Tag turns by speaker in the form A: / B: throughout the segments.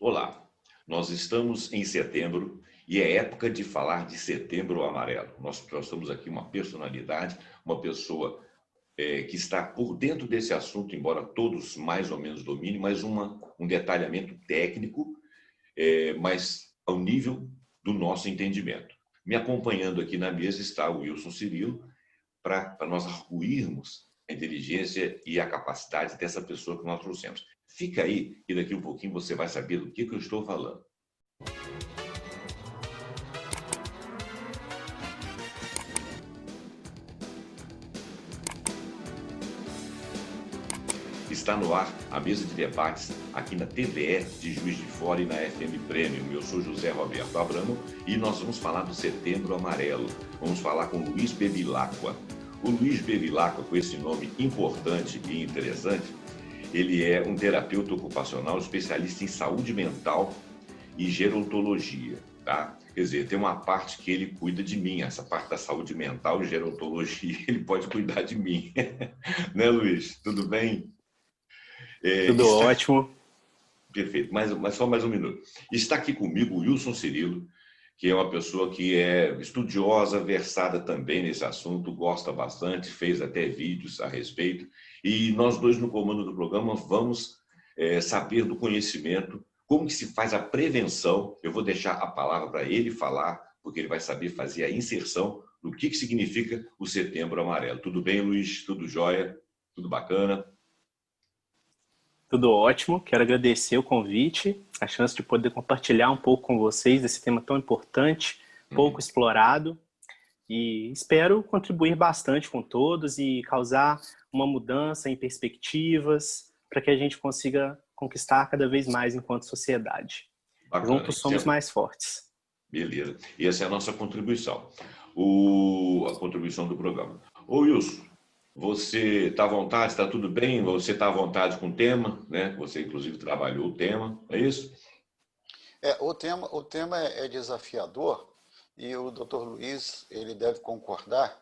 A: Olá, nós estamos em setembro e é época de falar de Setembro Amarelo. Nós trouxemos aqui uma personalidade, uma pessoa que está por dentro desse assunto, embora todos mais ou menos dominem, mas um detalhamento técnico, mas ao nível do nosso entendimento. Me acompanhando aqui na mesa está o Wilson Cirilo, para nós arguirmos a inteligência e a capacidade dessa pessoa que nós trouxemos. Fica aí e daqui um pouquinho você vai saber do que eu estou falando. Está no ar a mesa de debates aqui na TVE de Juiz de Fora e na FM Premium. Eu sou José Roberto Abramo e nós vamos falar do Setembro Amarelo. Vamos falar com Luiz Bevilacqua. O Luiz Bevilacqua, com esse nome importante e interessante, ele é um terapeuta ocupacional especialista em saúde mental e gerontologia, tá? Quer dizer, tem uma parte que ele cuida de mim, essa parte da saúde mental e gerontologia, ele pode cuidar de mim. Né, Luiz? Tudo bem?
B: Tudo ótimo.
A: Perfeito, mas só mais um minuto. Está aqui comigo o Wilson Cirilo, que é uma pessoa que é estudiosa, versada também nesse assunto, gosta bastante, fez até vídeos a respeito, e nós dois no comando do programa vamos saber do conhecimento, como que se faz a prevenção. Eu vou deixar a palavra para ele falar, porque ele vai saber fazer a inserção do que significa o Setembro Amarelo. Tudo bem, Luiz? Tudo jóia? Tudo bacana?
B: Tudo ótimo. Quero agradecer o convite, a chance de poder compartilhar um pouco com vocês desse tema tão importante, pouco explorado, e espero contribuir bastante com todos e causar uma mudança em perspectivas para que a gente consiga conquistar cada vez mais enquanto sociedade.
A: Bacana.
B: Juntos somos mais fortes.
A: Beleza. E essa é a nossa contribuição, a contribuição do programa. Ô Wilson, você está à vontade, está tudo bem? Você está à vontade com o tema, né? Você, inclusive, trabalhou o tema, é isso?
C: O tema é desafiador e o Dr. Luiz ele deve concordar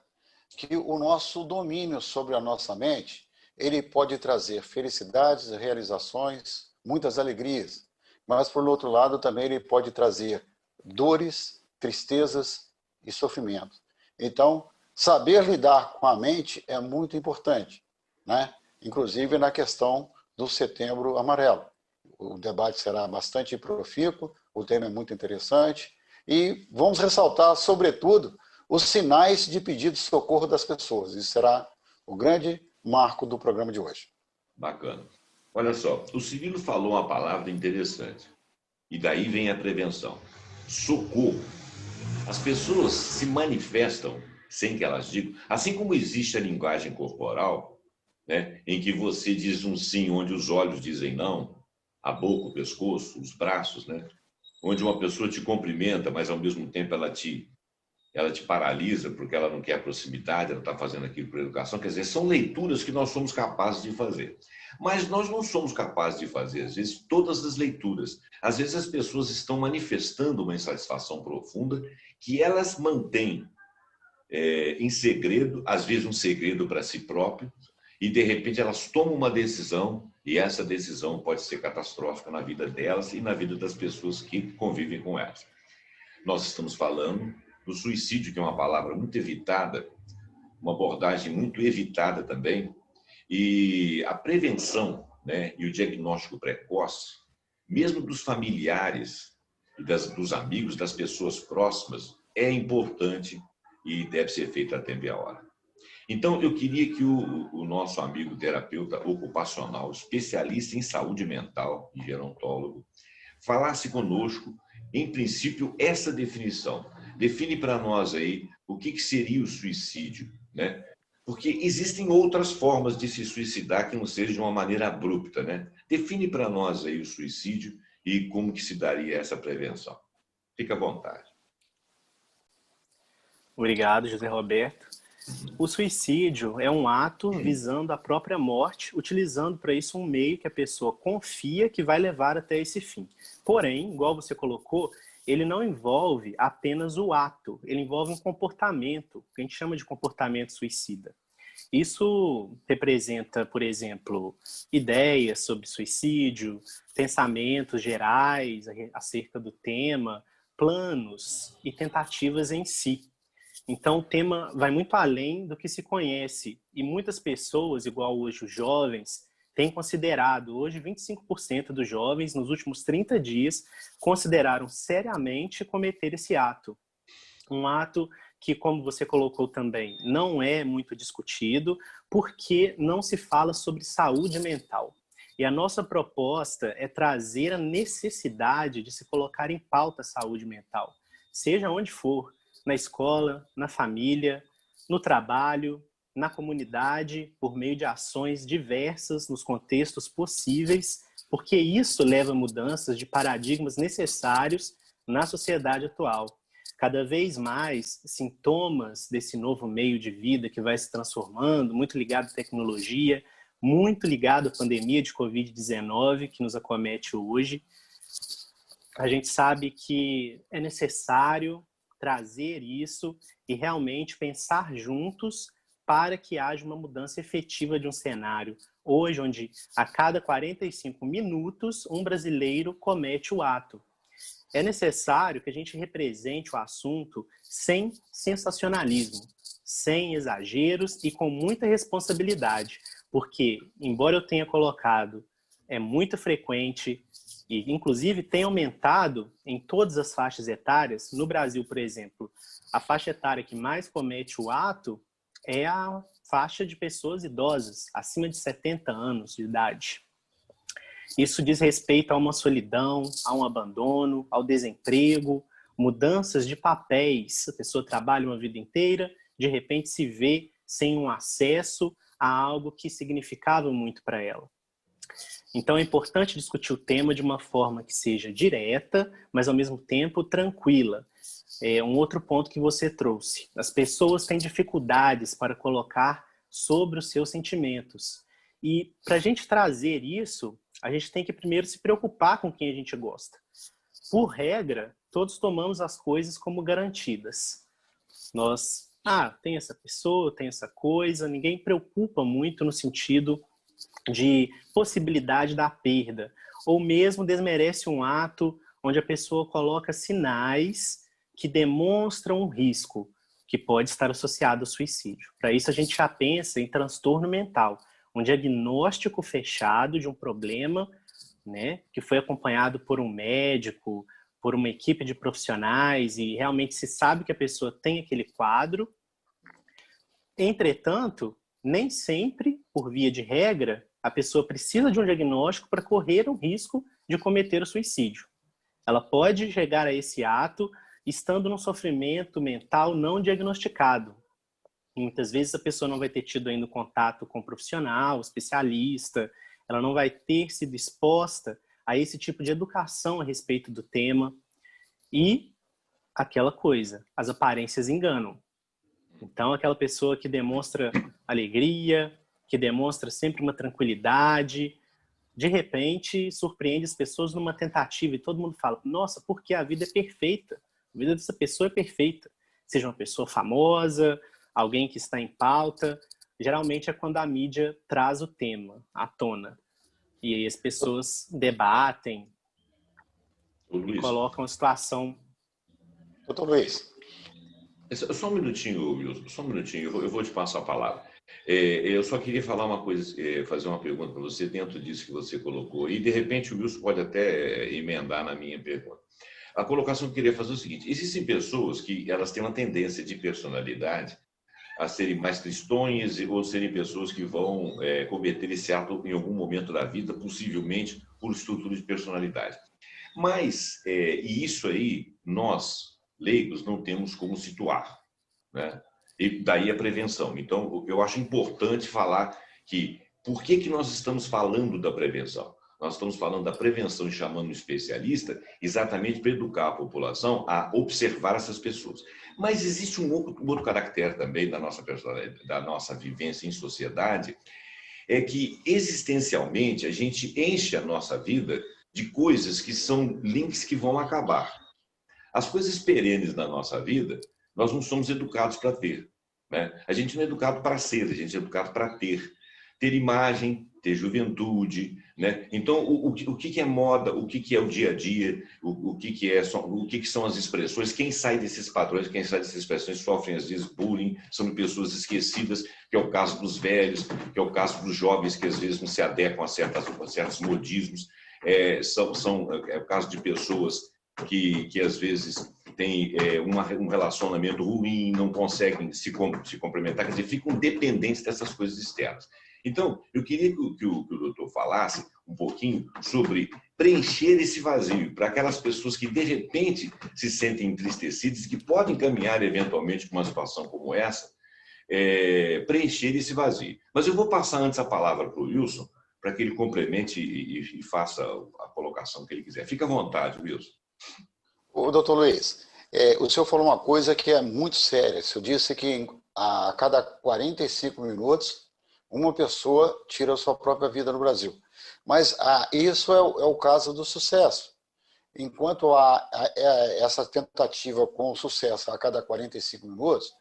C: que o nosso domínio sobre a nossa mente ele pode trazer felicidades, realizações, muitas alegrias, mas, por outro lado, também ele pode trazer dores, tristezas e sofrimento. Então, saber lidar com a mente é muito importante, né? Inclusive na questão do Setembro Amarelo. O debate será bastante profícuo, o tema é muito interessante e vamos ressaltar, sobretudo, os sinais de pedido de socorro das pessoas. Isso será o grande marco do programa de hoje.
A: Bacana. Olha só, o Cirilo falou uma palavra interessante e daí vem a prevenção. Socorro. As pessoas se manifestam sem que elas digam, assim como existe a linguagem corporal, né, em que você diz um sim onde os olhos dizem não, a boca, o pescoço, os braços, né, onde uma pessoa te cumprimenta, mas ao mesmo tempo ela te paralisa porque ela não quer proximidade, ela está fazendo aquilo por educação. Quer dizer, são leituras que nós somos capazes de fazer. Mas nós não somos capazes de fazer, às vezes, todas as leituras. Às vezes as pessoas estão manifestando uma insatisfação profunda que elas mantêm em segredo, às vezes um segredo para si próprio, e de repente elas tomam uma decisão, e essa decisão pode ser catastrófica na vida delas e na vida das pessoas que convivem com elas. Nós estamos falando do suicídio, que é uma palavra muito evitada, uma abordagem muito evitada também, e a prevenção, né, e o diagnóstico precoce, mesmo dos familiares e dos amigos, das pessoas próximas, é importante e deve ser feito a tempo e a hora. Então, eu queria que o nosso amigo terapeuta ocupacional, especialista em saúde mental e gerontólogo, falasse conosco, em princípio, essa definição. Define para nós aí o que seria o suicídio, né? Porque existem outras formas de se suicidar que não seja de uma maneira abrupta, né? Define para nós aí o suicídio e como que se daria essa prevenção. Fica à vontade.
B: Obrigado, José Roberto. O suicídio é um ato visando a própria morte, utilizando para isso um meio que a pessoa confia que vai levar até esse fim. Porém, igual você colocou, ele não envolve apenas o ato, ele envolve um comportamento, que a gente chama de comportamento suicida. Isso representa, por exemplo, ideias sobre suicídio, pensamentos gerais acerca do tema, planos e tentativas em si. Então, o tema vai muito além do que se conhece. E muitas pessoas, igual hoje os jovens, têm considerado, hoje 25% dos jovens, nos últimos 30 dias, consideraram seriamente cometer esse ato. Um ato que, como você colocou também, não é muito discutido, porque não se fala sobre saúde mental. E a nossa proposta é trazer a necessidade de se colocar em pauta a saúde mental, seja onde for, na escola, na família, no trabalho, na comunidade, por meio de ações diversas nos contextos possíveis, porque isso leva a mudanças de paradigmas necessários na sociedade atual. Cada vez mais, sintomas desse novo meio de vida que vai se transformando, muito ligado à tecnologia, muito ligado à pandemia de Covid-19 que nos acomete hoje. A gente sabe que é necessário trazer isso e realmente pensar juntos para que haja uma mudança efetiva de um cenário. Hoje, onde a cada 45 minutos um brasileiro comete o ato. É necessário que a gente represente o assunto sem sensacionalismo, sem exageros e com muita responsabilidade, porque, embora eu tenha colocado, é muito frequente e, inclusive, tem aumentado em todas as faixas etárias. No Brasil, por exemplo, a faixa etária que mais comete o ato é a faixa de pessoas idosas, acima de 70 anos de idade. Isso diz respeito a uma solidão, a um abandono, ao desemprego, mudanças de papéis. A pessoa trabalha uma vida inteira, de repente se vê sem um acesso a algo que significava muito para ela. Então é importante discutir o tema de uma forma que seja direta, mas ao mesmo tempo tranquila. É um outro ponto que você trouxe. As pessoas têm dificuldades para colocar sobre os seus sentimentos. E para a gente trazer isso, a gente tem que primeiro se preocupar com quem a gente gosta. Por regra, todos tomamos as coisas como garantidas. Nós, tem essa pessoa, tem essa coisa, ninguém preocupa muito no sentido de possibilidade da perda, ou mesmo desmerece um ato onde a pessoa coloca sinais que demonstram um risco que pode estar associado ao suicídio. Para isso a gente já pensa em transtorno mental, um diagnóstico fechado de um problema, né, que foi acompanhado por um médico, por uma equipe de profissionais e realmente se sabe que a pessoa tem aquele quadro. Entretanto, nem sempre, por via de regra, a pessoa precisa de um diagnóstico para correr o risco de cometer o suicídio. Ela pode chegar a esse ato estando num sofrimento mental não diagnosticado. E muitas vezes a pessoa não vai ter tido ainda contato com um profissional, especialista, ela não vai ter sido exposta a esse tipo de educação a respeito do tema. E aquela coisa, as aparências enganam. Então, aquela pessoa que demonstra alegria, que demonstra sempre uma tranquilidade, de repente surpreende as pessoas numa tentativa e todo mundo fala, nossa, porque a vida é perfeita, a vida dessa pessoa é perfeita. Seja uma pessoa famosa, alguém que está em pauta, geralmente é quando a mídia traz o tema à tona. E aí as pessoas debatem e colocam a situação.
C: Doutor Luiz.
A: Só um minutinho, Wilson, só um minutinho, eu vou te passar a palavra. Eu só queria falar uma coisa, fazer uma pergunta para você dentro disso que você colocou, e de repente o Wilson pode até emendar na minha pergunta. A colocação que eu queria fazer é o seguinte: existem pessoas que elas têm uma tendência de personalidade a serem mais tristonhas ou serem pessoas que vão cometer esse ato em algum momento da vida, possivelmente por estrutura de personalidade. Mas, e isso aí, nós, leigos, não temos como situar, né? E daí a prevenção. Então, eu acho importante falar que, por que nós estamos falando da prevenção? Nós estamos falando da prevenção e chamando um especialista exatamente para educar a população a observar essas pessoas. Mas existe um outro caractere também da nossa personalidade, da nossa vivência em sociedade, é que existencialmente a gente enche a nossa vida de coisas que são links que vão acabar. As coisas perenes da nossa vida, nós não somos educados para ter. né? A gente não é educado para ser, a gente é educado para ter. Ter imagem, ter juventude, né? Então, o que é moda, o que é o dia a dia, o que são as expressões, quem sai desses padrões, quem sai dessas expressões sofrem, às vezes, bullying, são pessoas esquecidas, que é o caso dos velhos, que é o caso dos jovens que, às vezes, não se adequam a certos modismos, é o caso de pessoas que às vezes, têm um relacionamento ruim, não conseguem se complementar, quer dizer, ficam dependentes dessas coisas externas. Então, eu queria que o doutor falasse um pouquinho sobre preencher esse vazio para aquelas pessoas que, de repente, se sentem entristecidas, que podem caminhar, eventualmente, com uma situação como essa, preencher esse vazio. Mas eu vou passar antes a palavra para o Wilson, para que ele complemente e faça a colocação que ele quiser. Fica à vontade, Wilson.
C: O doutor Luiz, o senhor falou uma coisa que é muito séria. O senhor disse que a cada 45 minutos uma pessoa tira a sua própria vida no Brasil. Mas isso é o caso do sucesso. Enquanto há essa tentativa com sucesso a cada 45 minutos,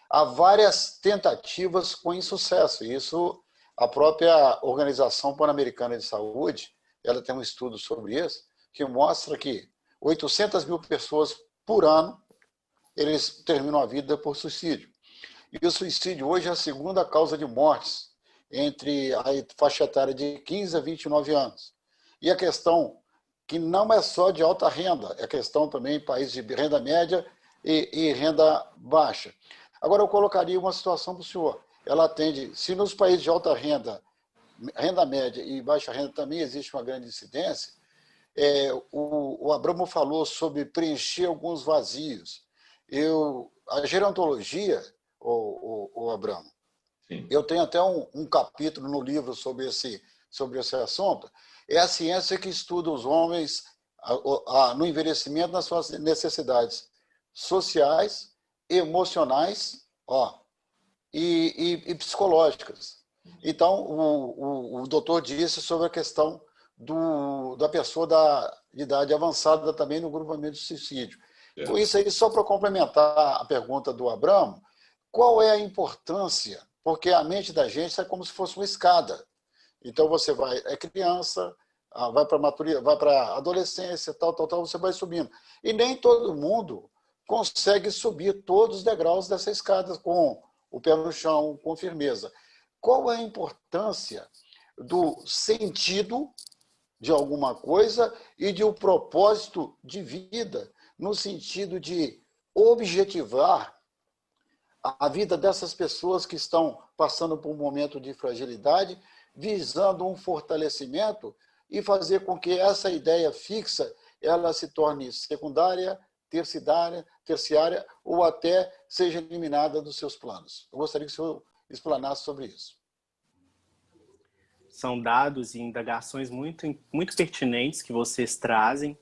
C: há várias tentativas com insucesso. Isso, a própria Organização Pan-Americana de Saúde, ela tem um estudo sobre isso, que mostra que 800 mil pessoas por ano, eles terminam a vida por suicídio. E o suicídio hoje é a segunda causa de mortes entre a faixa etária de 15 a 29 anos. E a questão que não é só de alta renda, é questão também em países de renda média e renda baixa. Agora, eu colocaria uma situação para o senhor. Ela atende, se nos países de alta renda, renda média e baixa renda também existe uma grande incidência, o Abramo falou sobre preencher alguns vazios. A gerontologia, o Abramo, sim, eu tenho até um capítulo no livro sobre esse assunto, é a ciência que estuda os homens no envelhecimento nas suas necessidades sociais, emocionais e psicológicas. Então, o doutor disse sobre a questão da pessoa de idade avançada também no grupamento de suicídio. Com isso aí, só para complementar a pergunta do Abramo, qual é a importância? Porque a mente da gente é como se fosse uma escada. Então, você é criança, vai para a maturidade, vai para a adolescência, tal, você vai subindo. E nem todo mundo consegue subir todos os degraus dessa escada com o pé no chão, com firmeza. Qual é a importância do sentido de alguma coisa e de um propósito de vida, no sentido de objetivar a vida dessas pessoas que estão passando por um momento de fragilidade, visando um fortalecimento e fazer com que essa ideia fixa ela se torne secundária, terciária ou até seja eliminada dos seus planos. Eu gostaria que o senhor explanasse sobre isso.
B: São dados e indagações muito, muito pertinentes que vocês trazem.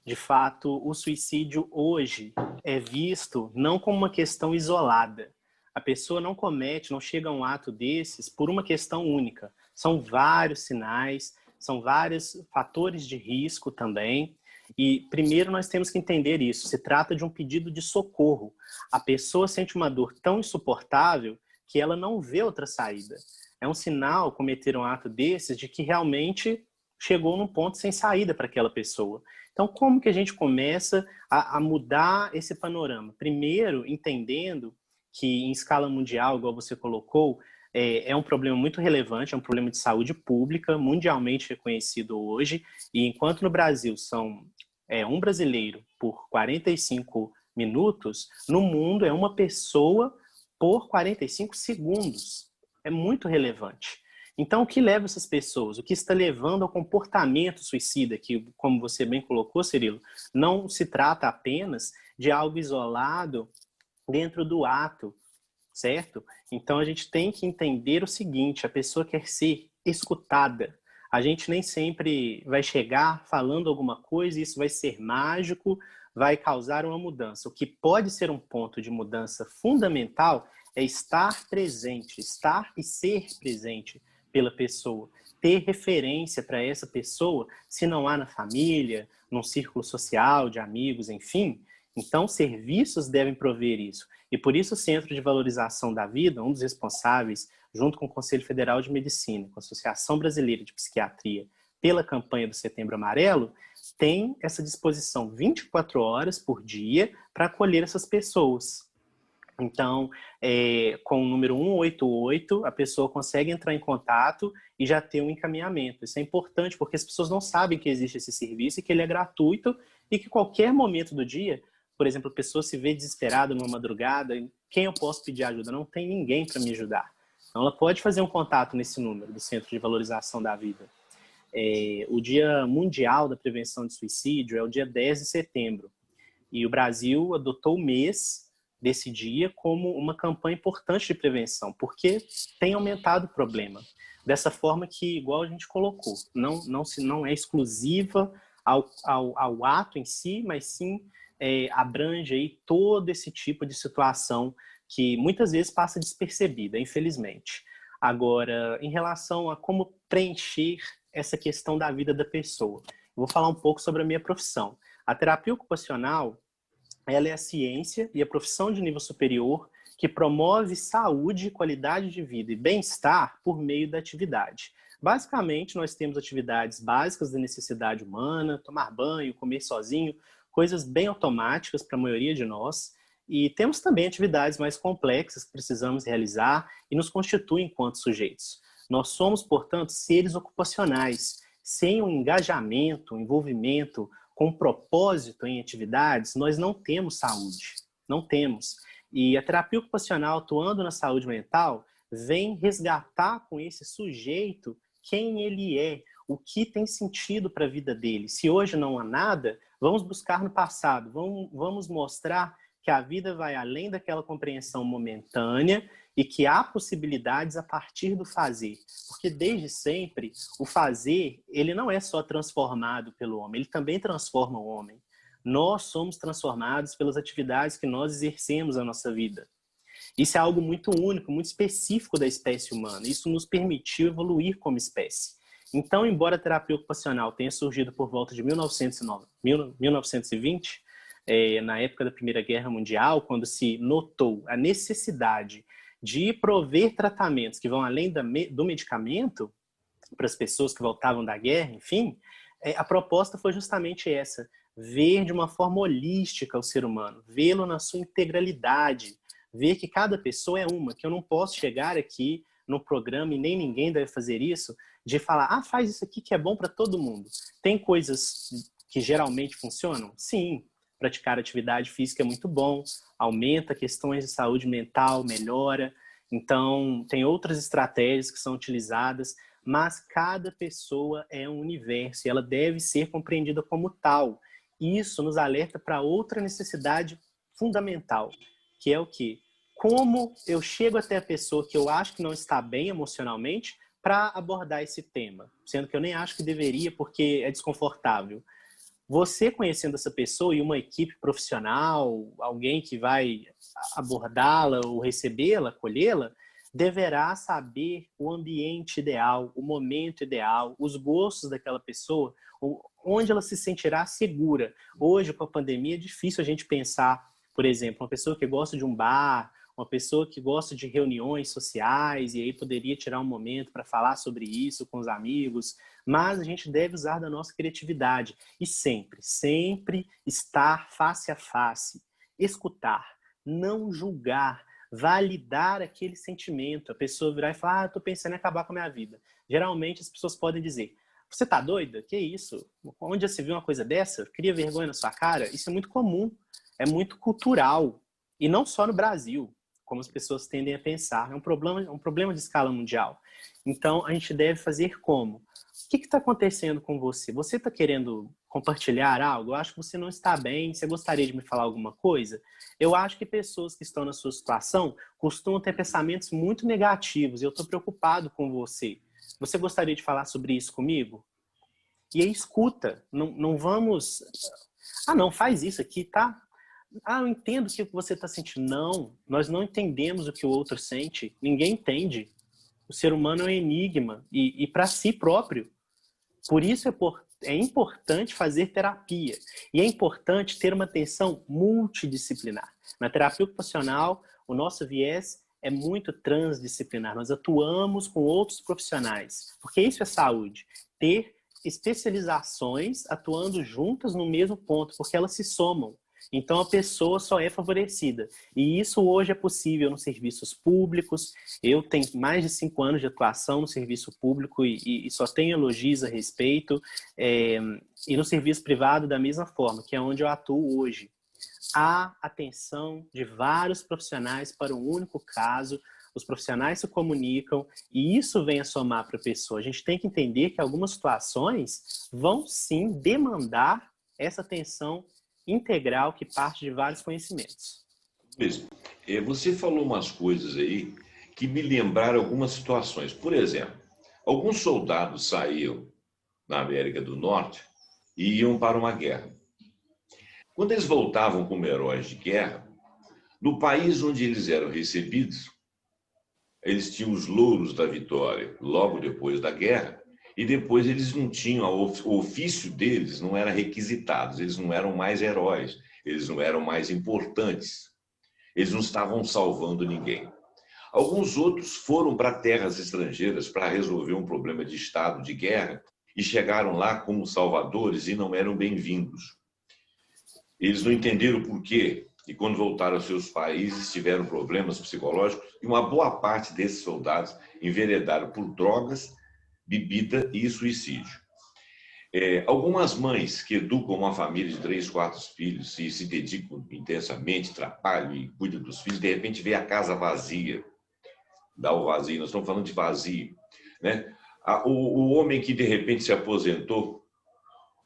B: De fato, o suicídio hoje é visto não como uma questão isolada. A pessoa não comete, não chega a um ato desses por uma questão única. São vários sinais, são vários fatores de risco também. E primeiro nós temos que entender isso. Se trata de um pedido de socorro. A pessoa sente uma dor tão insuportável que ela não vê outra saída. É um sinal, cometer um ato desses, de que realmente chegou num ponto sem saída para aquela pessoa. Então, como que a gente começa a mudar esse panorama? Primeiro, entendendo que em escala mundial, igual você colocou, é um problema muito relevante, é um problema de saúde pública, mundialmente reconhecido hoje, e enquanto no Brasil são um brasileiro por 45 minutos, no mundo é uma pessoa por 45 segundos. É muito relevante. Então, o que leva essas pessoas? O que está levando ao comportamento suicida, que, como você bem colocou, Cirilo, não se trata apenas de algo isolado dentro do ato, certo? Então, a gente tem que entender o seguinte, a pessoa quer ser escutada. A gente nem sempre vai chegar falando alguma coisa e isso vai ser mágico, vai causar uma mudança. O que pode ser um ponto de mudança fundamental é estar presente, estar e ser presente pela pessoa, ter referência para essa pessoa, se não há na família, num círculo social de amigos, enfim. Então, serviços devem prover isso. E por isso o Centro de Valorização da Vida, um dos responsáveis, junto com o Conselho Federal de Medicina, com a Associação Brasileira de Psiquiatria, pela campanha do Setembro Amarelo, tem essa disposição 24 horas por dia para acolher essas pessoas. Então, com o número 188, a pessoa consegue entrar em contato e já ter um encaminhamento. Isso é importante porque as pessoas não sabem que existe esse serviço e que ele é gratuito e que qualquer momento do dia, por exemplo, a pessoa se vê desesperada numa madrugada, quem eu posso pedir ajuda? Não tem ninguém para me ajudar. Então, ela pode fazer um contato nesse número do Centro de Valorização da Vida. O Dia Mundial da Prevenção de Suicídio é o dia 10 de setembro. E o Brasil adotou o mês desse dia como uma campanha importante de prevenção, porque tem aumentado o problema. Dessa forma que, igual a gente colocou, não é exclusiva ao ato em si, mas sim abrange aí todo esse tipo de situação que muitas vezes passa despercebida, infelizmente. Agora, em relação a como preencher essa questão da vida da pessoa, eu vou falar um pouco sobre a minha profissão. A terapia ocupacional, ela é a ciência e a profissão de nível superior que promove saúde, qualidade de vida e bem-estar por meio da atividade. Basicamente, nós temos atividades básicas da necessidade humana, tomar banho, comer sozinho, coisas bem automáticas para a maioria de nós. E temos também atividades mais complexas que precisamos realizar e nos constituem enquanto sujeitos. Nós somos, portanto, seres ocupacionais. Sem um engajamento, um envolvimento, com propósito em atividades, nós não temos saúde. Não temos. E a terapia ocupacional, atuando na saúde mental, vem resgatar com esse sujeito quem ele é, o que tem sentido para a vida dele. Se hoje não há nada, vamos buscar no passado, vamos mostrar que a vida vai além daquela compreensão momentânea e que há possibilidades a partir do fazer. Porque desde sempre, o fazer, ele não é só transformado pelo homem, ele também transforma o homem. Nós somos transformados pelas atividades que nós exercemos na nossa vida. Isso é algo muito único, muito específico da espécie humana. Isso nos permitiu evoluir como espécie. Então, embora a terapia ocupacional tenha surgido por volta de 1920, na época da Primeira Guerra Mundial, quando se notou a necessidade de prover tratamentos que vão além do medicamento para as pessoas que voltavam da guerra, enfim, a proposta foi justamente essa, ver de uma forma holística o ser humano, vê-lo na sua integralidade, ver que cada pessoa é uma, que eu não posso chegar aqui no programa, e nem ninguém deve fazer isso, de falar, faz isso aqui que é bom para todo mundo. Tem coisas que geralmente funcionam? Sim. Praticar atividade física é muito bom, aumenta questões de saúde mental, melhora. Então, tem outras estratégias que são utilizadas, mas cada pessoa é um universo e ela deve ser compreendida como tal. E isso nos alerta para outra necessidade fundamental, que é o quê? Como eu chego até a pessoa que eu acho que não está bem emocionalmente para abordar esse tema, sendo que eu nem acho que deveria porque é desconfortável. Você conhecendo essa pessoa e uma equipe profissional, alguém que vai abordá-la ou recebê-la, acolhê-la, deverá saber o ambiente ideal, o momento ideal, os gostos daquela pessoa, onde ela se sentirá segura. Hoje, com a pandemia, é difícil a gente pensar, por exemplo, uma pessoa que gosta de um bar, uma pessoa que gosta de reuniões sociais e aí poderia tirar um momento para falar sobre isso com os amigos, mas a gente deve usar da nossa criatividade e sempre estar face a face, escutar, não julgar, validar aquele sentimento. A pessoa virar e falar, estou pensando em acabar com a minha vida. Geralmente as pessoas podem dizer, você tá doida? Que isso? Onde já se viu uma coisa dessa? Cria vergonha na sua cara? Isso é muito comum, é muito cultural. E não só no Brasil, como as pessoas tendem a pensar. É um problema de escala mundial. Então, a gente deve fazer como? O que está acontecendo com você? Você está querendo compartilhar algo? Eu acho que você não está bem. Você gostaria de me falar alguma coisa? Eu acho que pessoas que estão na sua situação costumam ter pensamentos muito negativos. E eu estou preocupado com você. Você gostaria de falar sobre isso comigo? E aí, escuta. Não vamos... não, faz isso aqui, tá? Eu entendo o que você está sentindo. Não, nós não entendemos o que o outro sente. Ninguém entende. O ser humano é um enigma e para si próprio. Por isso é é importante fazer terapia e é importante ter uma atenção multidisciplinar. Na terapia ocupacional, o nosso viés é muito transdisciplinar. Nós atuamos com outros profissionais, porque isso é saúde. Ter especializações atuando juntas no mesmo ponto, porque elas se somam. Então, a pessoa só é favorecida. E isso hoje é possível nos serviços públicos. Eu tenho mais de 5 anos de atuação no serviço público e só tenho elogios a respeito. E no serviço privado, da mesma forma, que é onde eu atuo hoje. Há atenção de vários profissionais para um único caso. Os profissionais se comunicam e isso vem a somar para a pessoa. A gente tem que entender que algumas situações vão, sim, demandar essa atenção integral que parte de vários conhecimentos.
A: Você falou umas coisas aí que me lembraram algumas situações. Por exemplo, alguns soldados saíam na América do Norte e iam para uma guerra. Quando eles voltavam como heróis de guerra, no país onde eles eram recebidos, eles tinham os louros da vitória logo depois da guerra, e depois eles não tinham, o ofício deles não era requisitado, eles não eram mais heróis, eles não eram mais importantes, eles não estavam salvando ninguém. Alguns outros foram para terras estrangeiras para resolver um problema de estado de guerra e chegaram lá como salvadores e não eram bem-vindos. Eles não entenderam por quê. E quando voltaram aos seus países, tiveram problemas psicológicos, e uma boa parte desses soldados enveredaram por drogas, bebida e suicídio. Algumas mães que educam uma família de 3, 4 filhos e se dedicam intensamente, trabalham e cuidam dos filhos, de repente vê a casa vazia. Dá o vazio, nós estamos falando de vazio, né? O homem que de repente se aposentou,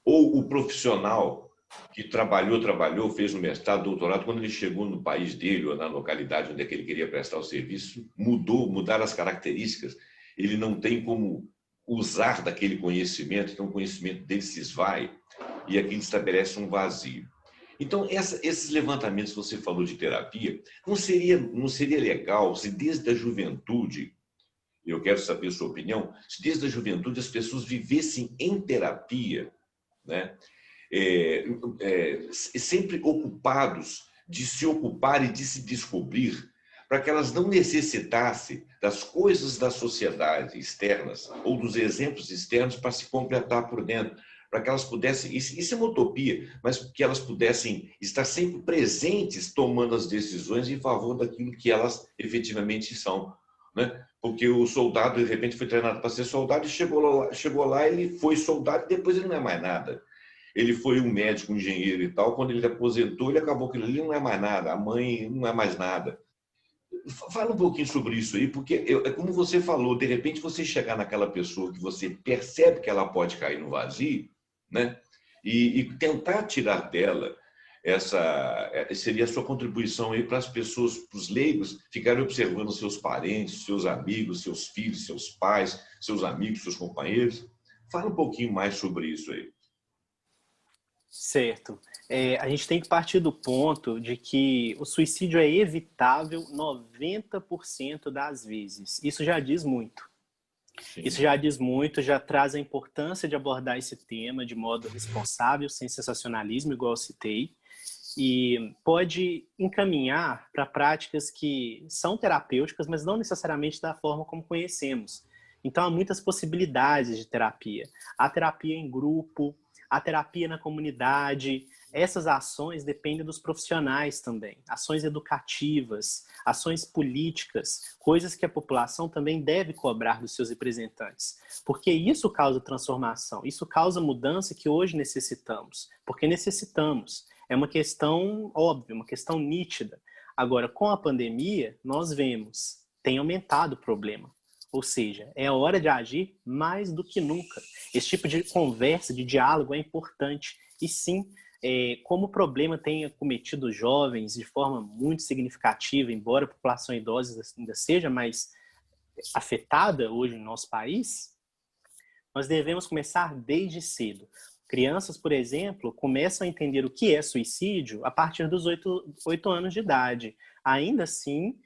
A: ou o profissional que trabalhou, fez um mestrado, doutorado, quando ele chegou no país dele ou na localidade onde é que ele queria prestar o serviço, mudaram as características, ele não tem como usar daquele conhecimento, então o conhecimento dele se esvai e aqui estabelece um vazio. Então, esses levantamentos que você falou de terapia, não seria legal se desde a juventude, eu quero saber a sua opinião, se desde a juventude as pessoas vivessem em terapia, né? Sempre ocupados de se ocupar e de se descobrir, para que elas não necessitassem das coisas da sociedade externas ou dos exemplos externos para se completar por dentro, para que elas pudessem, isso é uma utopia, mas que elas pudessem estar sempre presentes tomando as decisões em favor daquilo que elas efetivamente são, né? Porque o soldado, de repente, foi treinado para ser soldado e chegou lá, ele foi soldado e depois ele não é mais nada. Ele foi um médico, um engenheiro e tal, quando ele aposentou, ele acabou que ele não é mais nada, a mãe não é mais nada. Fala um pouquinho sobre isso aí, porque é como você falou, de repente você chegar naquela pessoa que você percebe que ela pode cair no vazio, né? E tentar tirar dela seria a sua contribuição aí para as pessoas, para os leigos, ficarem observando seus parentes, seus amigos, seus filhos, seus pais, seus amigos, seus companheiros. Fala um pouquinho mais sobre isso aí.
B: Certo. A gente tem que partir do ponto de que o suicídio é evitável 90% das vezes. Isso já diz muito. Sim. Isso já diz muito, já traz a importância de abordar esse tema de modo responsável, sem sensacionalismo, igual eu citei, e pode encaminhar para práticas que são terapêuticas, mas não necessariamente da forma como conhecemos. Então, há muitas possibilidades de terapia. Há terapia em grupo, a terapia na comunidade. Essas ações dependem dos profissionais também. Ações educativas, ações políticas, coisas que a população também deve cobrar dos seus representantes. Porque isso causa transformação, isso causa mudança que hoje necessitamos. Porque necessitamos. É uma questão óbvia, uma questão nítida. Agora, com a pandemia, nós vemos, tem aumentado o problema. Ou seja, é a hora de agir mais do que nunca. Esse tipo de conversa, de diálogo é importante. E sim, como o problema tem acometido os jovens de forma muito significativa, embora a população idosa ainda seja mais afetada hoje no nosso país, nós devemos começar desde cedo. Crianças, por exemplo, começam a entender o que é suicídio a partir dos 8 anos de idade. Ainda assim,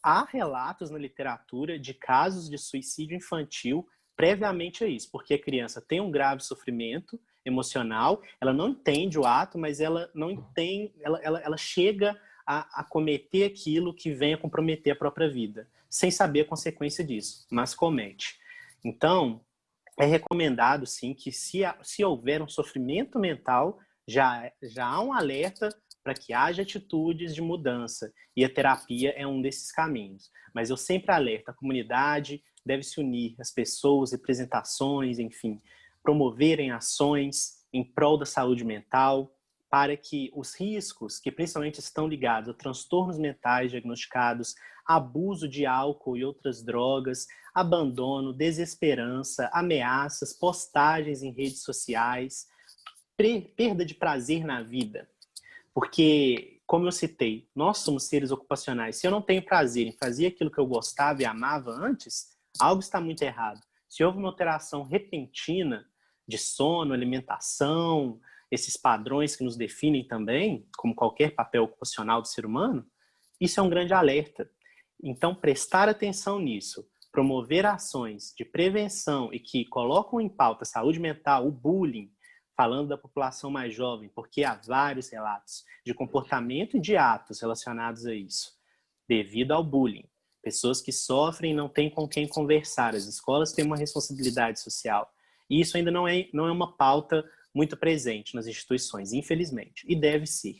B: há relatos na literatura de casos de suicídio infantil previamente a isso, porque a criança tem um grave sofrimento emocional, ela não entende o ato, mas ela não entende, ela chega a cometer aquilo que venha comprometer a própria vida, sem saber a consequência disso, mas comete. Então, é recomendado, sim, que se houver um sofrimento mental, já há um alerta para que haja atitudes de mudança, e a terapia é um desses caminhos. Mas eu sempre alerto, a comunidade deve se unir, as pessoas, representações, enfim, promoverem ações em prol da saúde mental, para que os riscos, que principalmente estão ligados a transtornos mentais diagnosticados, abuso de álcool e outras drogas, abandono, desesperança, ameaças, postagens em redes sociais, perda de prazer na vida. Porque, como eu citei, nós somos seres ocupacionais. Se eu não tenho prazer em fazer aquilo que eu gostava e amava antes, algo está muito errado. Se houve uma alteração repentina de sono, alimentação, esses padrões que nos definem também, como qualquer papel ocupacional do ser humano, isso é um grande alerta. Então, prestar atenção nisso, promover ações de prevenção e que colocam em pauta a saúde mental, o bullying, falando da população mais jovem, porque há vários relatos de comportamento e de atos relacionados a isso, devido ao bullying. Pessoas que sofrem e não têm com quem conversar. As escolas têm uma responsabilidade social. E isso ainda não é uma pauta muito presente nas instituições, infelizmente. E deve ser.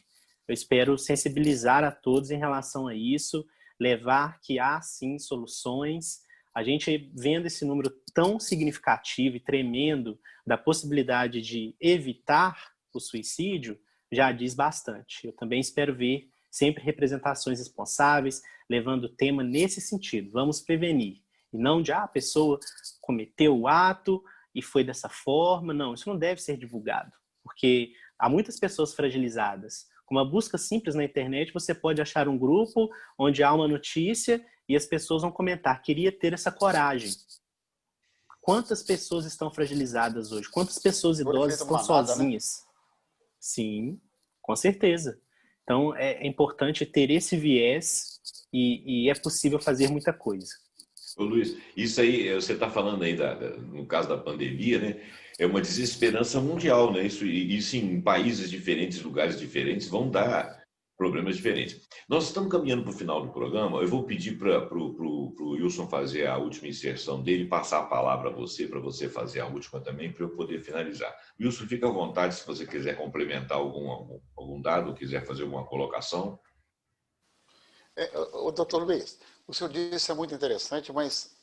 B: Eu espero sensibilizar a todos em relação a isso, levar que há, sim, soluções. A gente, vendo esse número tão significativo e tremendo da possibilidade de evitar o suicídio, já diz bastante. Eu também espero ver sempre representações responsáveis, levando o tema nesse sentido. Vamos prevenir. E não de, a pessoa cometeu o ato e foi dessa forma. Não, isso não deve ser divulgado. Porque há muitas pessoas fragilizadas. Com uma busca simples na internet, você pode achar um grupo onde há uma notícia e as pessoas vão comentar, queria ter essa coragem. Quantas pessoas estão fragilizadas hoje? Quantas pessoas idosas estão sozinhas? Né? Sim, com certeza. Então, é importante ter esse viés e é possível fazer muita coisa.
A: Ô Luiz, isso aí, você está falando aí, no caso da pandemia, né? É uma desesperança mundial, né? Isso em países diferentes, lugares diferentes, vão dar problemas diferentes. Nós estamos caminhando para o final do programa. Eu vou pedir para o Wilson fazer a última inserção dele, passar a palavra a você, para você fazer a última também, para eu poder finalizar. Wilson, fica à vontade se você quiser complementar algum dado, quiser fazer alguma colocação.
C: O doutor Luiz, o senhor disse é muito interessante, mas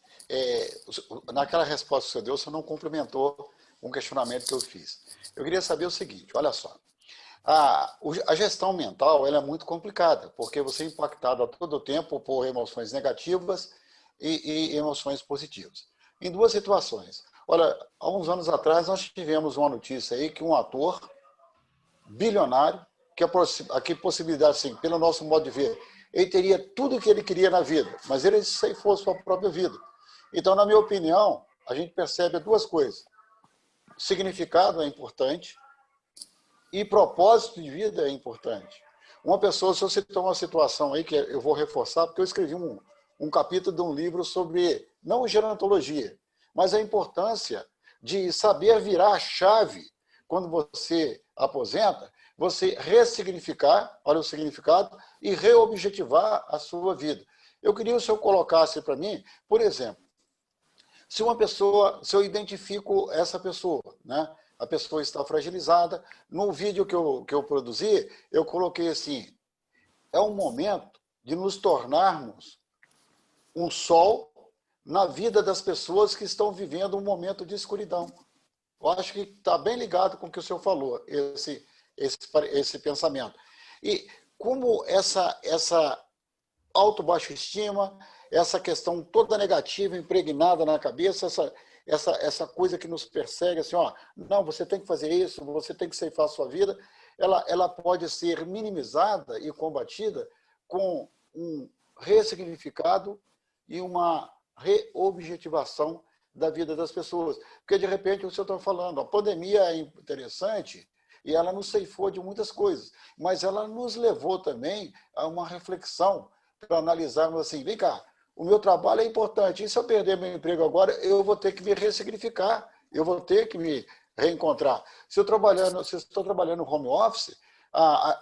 C: naquela resposta que o senhor deu, o senhor não complementou um questionamento que eu fiz. Eu queria saber o seguinte, olha só. A gestão mental ela é muito complicada, porque você é impactado a todo tempo por emoções negativas e emoções positivas. Em duas situações. Olha, há uns anos atrás nós tivemos uma notícia aí que um ator bilionário, que possibilidade, assim, pelo nosso modo de ver, ele teria tudo o que ele queria na vida, mas ele ceifou sua própria vida. Então, na minha opinião, a gente percebe duas coisas. Significado é importante e propósito de vida é importante. Uma pessoa, se você citou uma situação aí que eu vou reforçar, porque eu escrevi um capítulo de um livro sobre, não gerontologia, mas a importância de saber virar a chave quando você aposenta, você ressignificar, olha o significado, e reobjetivar a sua vida. Eu queria que o senhor colocasse para mim, por exemplo, se eu identifico essa pessoa, né? A pessoa está fragilizada, no vídeo que eu produzi, eu coloquei assim, é um momento de nos tornarmos um sol na vida das pessoas que estão vivendo um momento de escuridão. Eu acho que está bem ligado com o que o senhor falou, esse pensamento. E como essa auto-baixa estima, essa questão toda negativa, impregnada na cabeça, essa coisa que nos persegue, assim, ó, não, você tem que fazer isso, você tem que ceifar a sua vida, ela pode ser minimizada e combatida com um ressignificado e uma reobjetivação da vida das pessoas. Porque, de repente, o senhor está falando, a pandemia é interessante e ela nos ceifou de muitas coisas, mas ela nos levou também a uma reflexão para analisarmos assim, vem cá, O meu trabalho é importante. E se eu perder meu emprego agora, eu vou ter que me ressignificar, eu vou ter que me reencontrar. Se eu estou trabalhando no home office,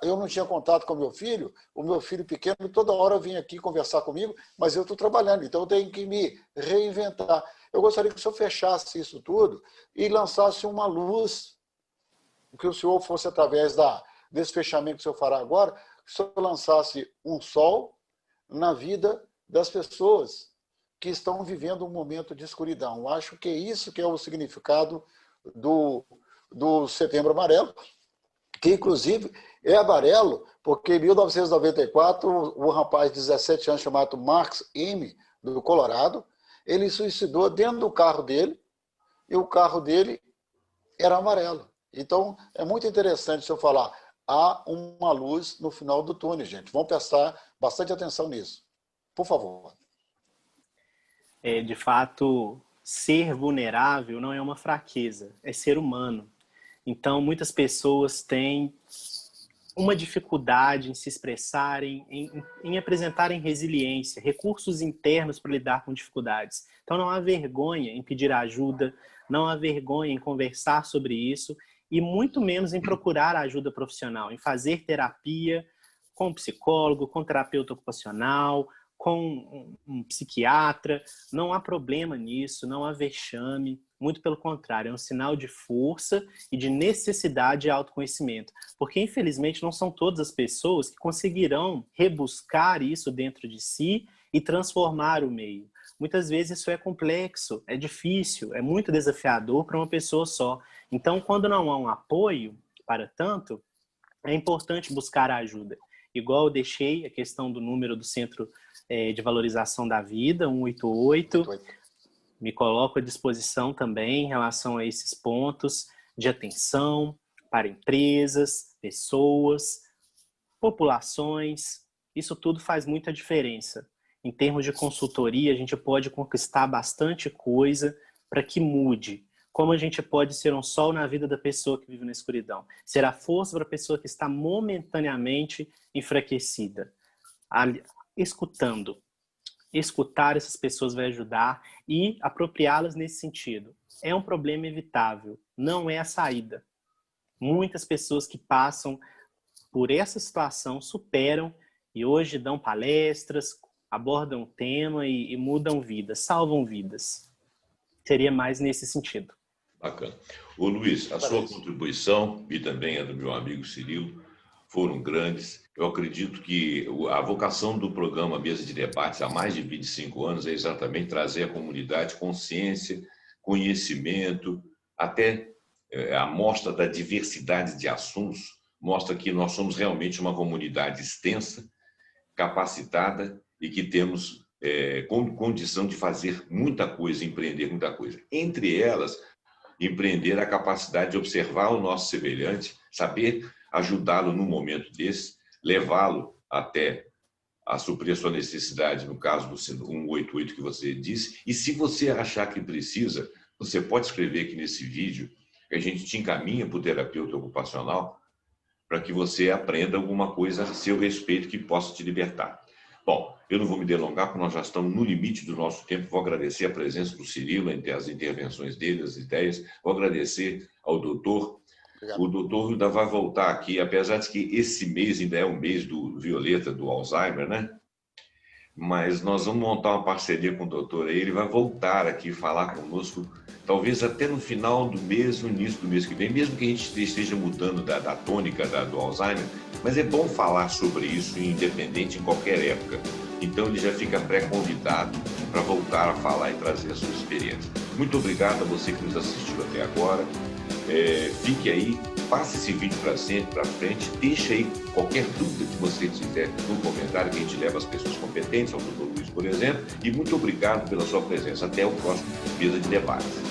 C: eu não tinha contato com o meu filho pequeno toda hora vinha aqui conversar comigo, mas eu estou trabalhando, então eu tenho que me reinventar. Eu gostaria que o senhor fechasse isso tudo e lançasse uma luz, que o senhor fosse através desse fechamento que o senhor fará agora, que o senhor lançasse um sol na vida das pessoas que estão vivendo um momento de escuridão. Eu acho que é isso que é o significado do Setembro Amarelo, que inclusive é amarelo, porque em 1994, um rapaz de 17 anos chamado Marx M., do Colorado, ele suicidou dentro do carro dele, e o carro dele era amarelo. Então, é muito interessante se eu falar, há uma luz no final do túnel, gente. Vamos prestar bastante atenção nisso. Por favor.
B: De fato, ser vulnerável não é uma fraqueza, é ser humano. Então, muitas pessoas têm uma dificuldade em se expressarem, em apresentarem resiliência, recursos internos para lidar com dificuldades. Então, não há vergonha em pedir ajuda, não há vergonha em conversar sobre isso e muito menos em procurar ajuda profissional, em fazer terapia com um psicólogo, com um terapeuta ocupacional, com um psiquiatra. Não há problema nisso, não há vexame. Muito pelo contrário, é um sinal de força e de necessidade de autoconhecimento. Porque, infelizmente, não são todas as pessoas que conseguirão rebuscar isso dentro de si e transformar o meio. Muitas vezes isso é complexo, é difícil, é muito desafiador para uma pessoa só. Então, quando não há um apoio para tanto, é importante buscar ajuda. Igual eu deixei a questão do número do Centro de Valorização da Vida, 188, me coloco à disposição também em relação a esses pontos de atenção para empresas, pessoas, populações. Isso tudo faz muita diferença. Em termos de consultoria, a gente pode conquistar bastante coisa para que mude. Como a gente pode ser um sol na vida da pessoa que vive na escuridão? Ser a força para a pessoa que está momentaneamente enfraquecida. Escutando. Escutar essas pessoas vai ajudar e apropriá-las nesse sentido. É um problema evitável, não é a saída. Muitas pessoas que passam por essa situação superam e hoje dão palestras, abordam o tema e mudam vidas, salvam vidas. Seria mais nesse sentido.
A: Bacana. Ô Luiz, a sua contribuição e também a do meu amigo Cirilo foram grandes. Eu acredito que a vocação do programa Mesa de Debates há mais de 25 anos é exatamente trazer à comunidade consciência, conhecimento, até a mostra da diversidade de assuntos, mostra que nós somos realmente uma comunidade extensa, capacitada e que temos condição de fazer muita coisa, empreender muita coisa. Entre elas, empreender a capacidade de observar o nosso semelhante, saber ajudá-lo num momento desse, levá-lo até a suprir a sua necessidade, no caso do 188 que você disse. E se você achar que precisa, você pode escrever aqui nesse vídeo, que a gente te encaminha para o terapeuta ocupacional, para que você aprenda alguma coisa a seu respeito que possa te libertar. Bom, eu não vou me delongar, porque nós já estamos no limite do nosso tempo. Vou agradecer a presença do Cirilo, as intervenções dele, as ideias. Vou agradecer ao doutor. Obrigado. O doutor ainda vai voltar aqui, apesar de que esse mês ainda é o mês do Violeta, do Alzheimer, né? Mas nós vamos montar uma parceria com o doutor aí. Ele vai voltar aqui falar conosco, talvez até no final do mês, no início do mês que vem, mesmo que a gente esteja mudando da tônica do Alzheimer, mas é bom falar sobre isso, independente, em qualquer época. Então ele já fica pré-convidado para voltar a falar e trazer a sua experiência. Muito obrigado a você que nos assistiu até agora. Fique aí, passe esse vídeo para frente, deixe aí qualquer dúvida que você tiver no comentário, que a gente leva as pessoas competentes, ao doutor Luiz, por exemplo, e muito obrigado pela sua presença. Até o próximo Mesa de Debates.